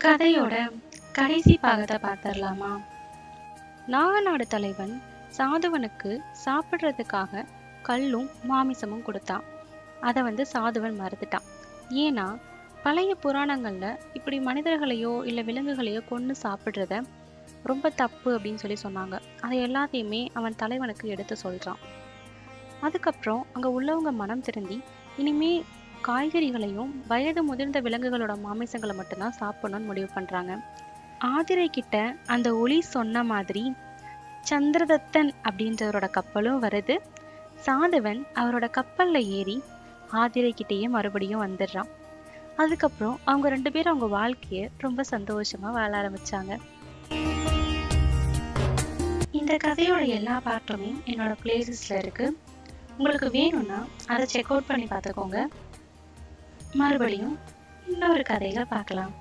கதையோட கடைசி பாகத்தை பார்த்துடலாமா? நாகநாடு தலைவன் சாதுவனுக்கு சாப்பிட்றதுக்காக கல்லும் மாமிசமும் கொடுத்தான். அதை சாதுவன் மறுத்துட்டான். ஏன்னா பழைய புராணங்கள்ல இப்படி மனிதர்களையோ இல்லை விலங்குகளையோ கொன்று சாப்பிட்றத ரொம்ப தப்பு அப்படின்னு சொல்லி சொன்னாங்க. அதை எல்லாத்தையுமே அவன் தலைவனுக்கு எடுத்து சொல்றான். அதுக்கப்புறம் அங்க உள்ளவங்க மனம் திருந்தி இனிமே காய்கறிகளையும் வயது முதிர்ந்த விலங்குகளோட மாமிசங்களை மட்டும்தான் சாப்பிடணும்னு முடிவு பண்றாங்க. ஆதிரை கிட்ட அந்த ஒளி சொன்ன மாதிரி சந்திரதத்தன் அப்படின்றவரோட கப்பலும் வருது. சாதுவன் அவரோட கப்பல்ல ஏறி ஆதிரை கிட்டேயே மறுபடியும் வந்துடுறான். அதுக்கப்புறம் அவங்க 2 பேரும் அவங்க வாழ்க்கைய ரொம்ப சந்தோஷமா வாழ ஆரம்பிச்சாங்க. இந்த கதையோட எல்லா பாட்டுமே என்னோட பிளேலிஸ்ட்ல இருக்கு. உங்களுக்கு வேணும்னா அதை செக் அவுட் பண்ணி பார்த்துக்கோங்க. மறுபடியும் இன்னொரு கதையில பார்க்கலாம்.